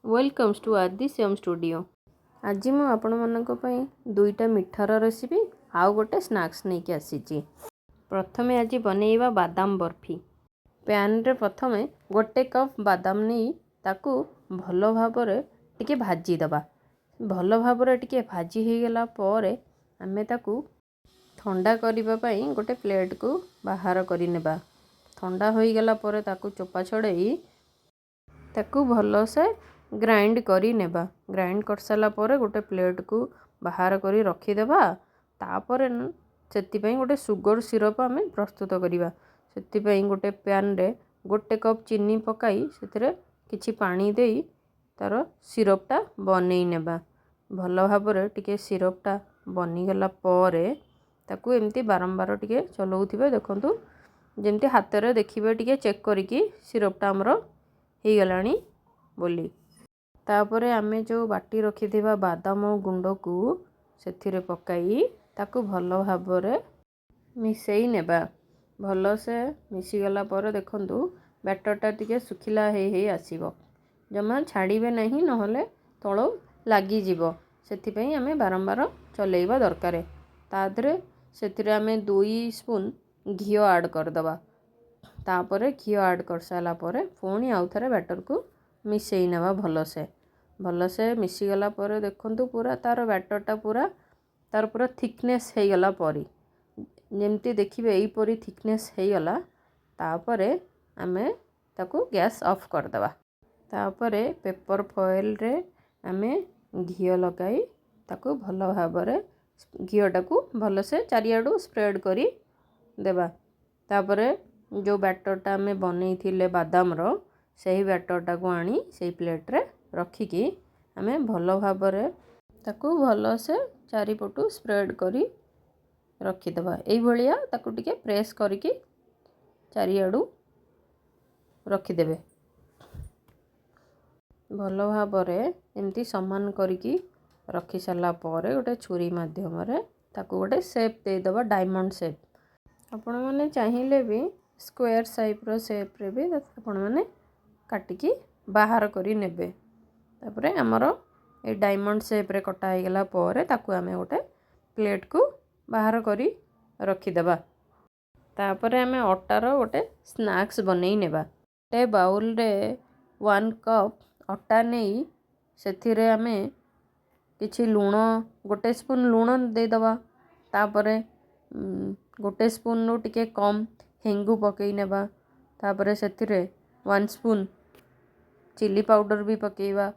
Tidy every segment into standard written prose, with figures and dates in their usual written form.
Welcomes to आदि Shyam studio. आज मु आपण मानक पई दुईटा मिठार रेसिपी आउ गोटे स्नैक्स नहीं के आसीची। प्रथमे आज बनैबा बादाम बर्फी। पैन रे प्रथमे गोटे कप बादाम नहीं ताकू भल भाबरे टिके भाजी दबा। भल भाबरे टिके भाजी हो गला परे आमे ताकू ठंडा करिबा पई गोटे प्लेट को बाहर करि नेबा। ठंडा हो गला परे ताकू चोपा छड़ेई ताकू भल से ग्राइंड करी नेबा। ग्राइंड कर साला परे गोटे प्लेट को बाहर करी रखी देबा। तापरे सेति पई गोटे सुगर सिरप आमे प्रस्तुत करिबा। सेति पई गोटे पैन रे गोटे कप चीनी पकाई सेतिरे किछि पानी देई तार सिरपटा बनेई नेबा। भल भाबरे टिके सिरपटा बनी गला परे ताकू एमती बारंबार टिके चलाउथिबे। देखंतु जेमती हाथ रे देखिबे टिके चेक करिकी सिरपटा हमरो हे गलानी बोली। तापरे आमे जो बाटी रखिथिबा बादाम गुंड को सेथिरे पकाई ताकू भल भाबरे मिसेई नेबा। भल से मिसी गला परे देखंतु बैटरटा टिके सुखिला हे आसीबो। जमा छाड़ीबे नहीं नहले तळो लागी जिवो। सेथि पई आमे बारंबार चलेइबा दरकारे। तादरे सेथिरे आमे 2 स्पून घी ऐड कर दबा। तापरे घी ऐड कर साला परे पुणी आउ थरे बैटर को मिसेई नेबा। भल से मिसी गला परे देखंतु पूरा तार बैटरटा पूरा तार पूरा थिकनेस हे गला परी जेमती देखिबे एई परी थिकनेस हे गला। तापरे आमे ताकू गैस ऑफ कर दबा। तापरे पेपर फॉइल रे आमे घी लगाई ताकू भल भाबरे घीटा को भल से चारियाडू स्प्रेड करी देबा। तापरे जो बैटरटा आमे बनेई थिले बादाम रो सही बैटरटा को आनी सही प्लेट रे रखिकी आमे भल भाबरे ताकू भल से चारिपटू स्प्रेड करी रखिदबा। एई भलिया ताकू टिके प्रेस करिकी चारियाडू रखिदेबे। भल भाबरे एमती समान करिकी रखि साला परे गोटे छुरी माध्यम रे ताकू गोटे शेप दे दबा। डायमंड शेप आपण माने चाहिए भी स्क्वायर शेप रो शेप रे भी आपण माने काटिकी बाहर करी नेबे। तापरे हमरो ए डायमंड शेप रे कटा हो गला परे ताकू आमे गोटे प्लेट को बाहर करी रखी देबा। तापरे आमे अटार गोटे स्नैक्स बनेई नेबा। गोटे बाउल रे 1 कप अटा नेई सेथिरे आमे किछि लूण गोटे स्पून लूण दे दबा। तापरे गोटे स्पून नु टिके कम हेंगु पकई नेबा। तापरे सेथिरे 1 स्पून चिली पाउडर भी पकेइबा।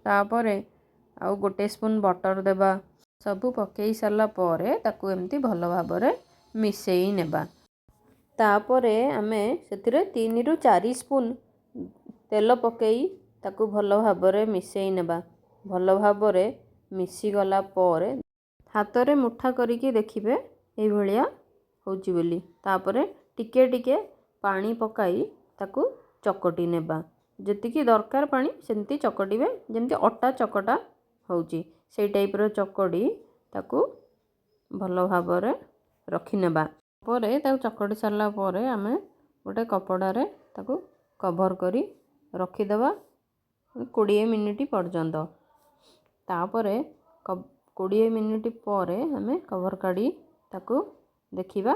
तापरे आउ गोटे स्पून बटर देबा। सबु पकई साला परे ताकू एमती भल भाबरे मिसेई नेबा। तापरे आमे सेथिरे 3 रु 4 स्पून तेल पकई ताकू भल भाबरे मिसेई नेबा। भल भाबरे मिसी गला परे हाथ रे मुठा करिकी देखिबे एई भलिया होची बोली। तापरे टिके टिके पानी पकाई ताकू चकटी नेबा। जेतिकी दरकार पानी सेमती चकटिबे जेमती अटा चकटा होची सेई टाइप रो चकड़ी ताकू भल भाबरे रखि नेबा। परे ताकू चकटी सारला परे आमे गोटे कपड़ा रे ताकू कवर करी रखि देबा 20 मिनिट पर्यंत। तापरे 20 मिनिट परे आमे कवर काढी ताकू देखिबा।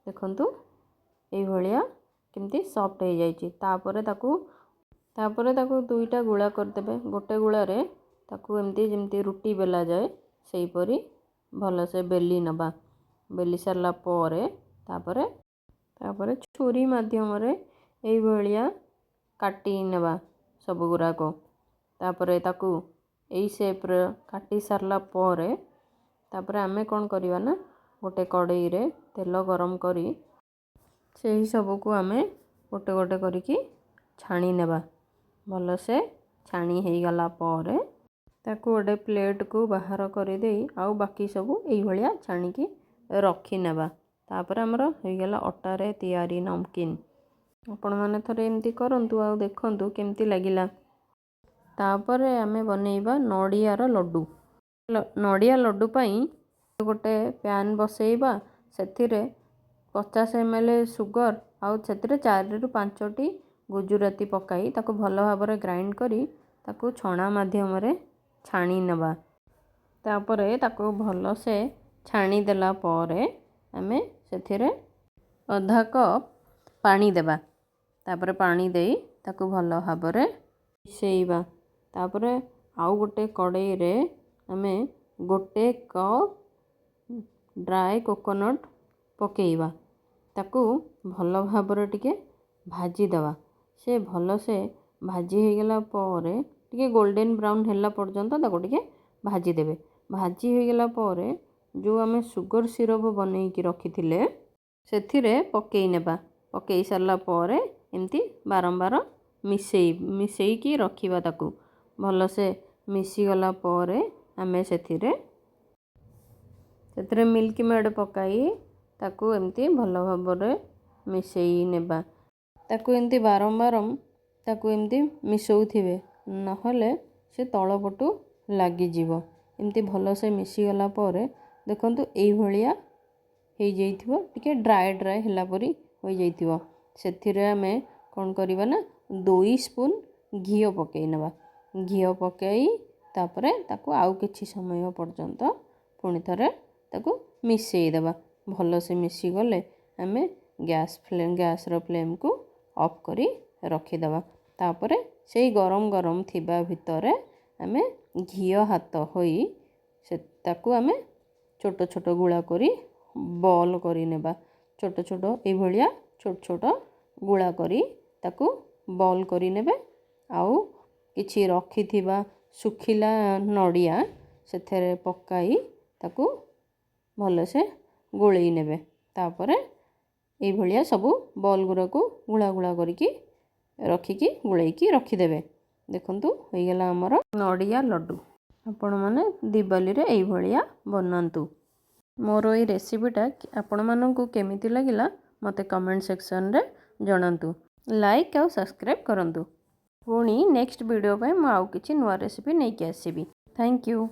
देखंतु एई भलिया केमती सॉफ्ट हो जाइए। तापरे ताकू दुईटा गुला कर देबे। गोटे गुला रे ताकू एमती जेमती रुटी बेला जाए सही परी भल से बेली नबा। बेली सारला परे तापरे छुरी माध्यम रे एई भलिया काटी नेबा सब गुरा को। तापरे ताकू एई शेप रे काटी सारला परे तापरे आमे कोन करिवा ना गोटे कड़ाई रे तेल गरम करी सेही सब को आमे गोटे गोटे करिकी छाणी नेबा। भल से छाणी हे गला परे ताकू गोटे प्लेट को बाहर करी देई आउ बाकी सब एई भलिया छाणी की रखी नेबा। तापरे हमरो हे गला अटा रे तयारी नमकीन। आपण माने थरे एमती करंतु आउ देखंतु केमती लागिला। तापरे आमे बनेइबा नडिया रो लड्डू। नडिया लड्डू पई गोटे पैन बसेइबा। सेथिरे 50 ml सुगर आउ सेथिरे 4 रु 5 टी गुजुराती पकाई ताको भल भाव ग्राइंड करी ताको छणा माध्यम छाणी नवा। तापरे ताको भल से छाणी देला परे आमे सेथिरे आधा कप पानी देबा। तापरे पानी देई ताको भल भाव मिसेइबा। तापरे आउ गोटे कड़ाई रे आमे गोटे कप ड्राई कोकोनट पकेइबा। ताको भल भाव टिके भाजी दवा। से भल से भाजी हो गला परे टिके गोल्डन ब्राउन हैला पर्यंत ताको टिके भाजी देबे। भाजी हो गला परे जो आमे सुगर सिरप बनै कि रखिथिले सेथिरे पकेइ नेबा। पकेइ सारला परे एमती बारंबार मिसेई कि रखिबा। ताको भल से मिसी गला परे आमे सेथिरे मिल्क मेड पकाई ताको एमती भल भाव मिसेई नेबा। ताको एमती बारंबार ताको एमती मिसौथिबे नहले से तळ पटु लागी जीवो। एमती भल से मिसी गला परे देखंतु एई भलिया हे जाइथिबो। टिके ड्राई ड्राई हैला परी हो जाइथिबो। सेथिरे आमे कोन करिबा ना 2 स्पून घिओ पकेइ नेबा। घिओ पकेई तापरे ताको आउ किछि समय पर्यंत पुणी थरे ताको मिसेई देबा। भल से मिसी गले आमे गैस रो फ्लेम को ऑफ करी रखी देबा। तापरे सेई गरम गरम थिबा भितरे आमे घिओ हाथ होई से ताको आमे छोट छोट गुळा करी बॉल करी नेबा। छोट छोट ए भलिया छोट छोट गुळा करी ताको बॉल करी नेबे। आउ किछि रखिथिबा सुखिला नडिया सेथरे पकाई ताको भल से गोळेई नेबे। तापरे ए भलिया सबु बॉल गुरा को गुळा गुळा करिकी रखिकी गोळेइकी रखिदेबे। देखंतु होई गेला हमर नडिया लड्डू। आपण माने दिवाली रे एई भलिया बनांतु। मोर ए रेसिपीटा आपण मानकु केमिति लागिला मते कमेंट सेक्शन रे जणांतु। लाइक आउ सब्सक्राइब करंतु। पुणी नेक्स्ट वीडियो पे मु आउ किछि नुवा रेसिपी नै के आसीबी। Thank you.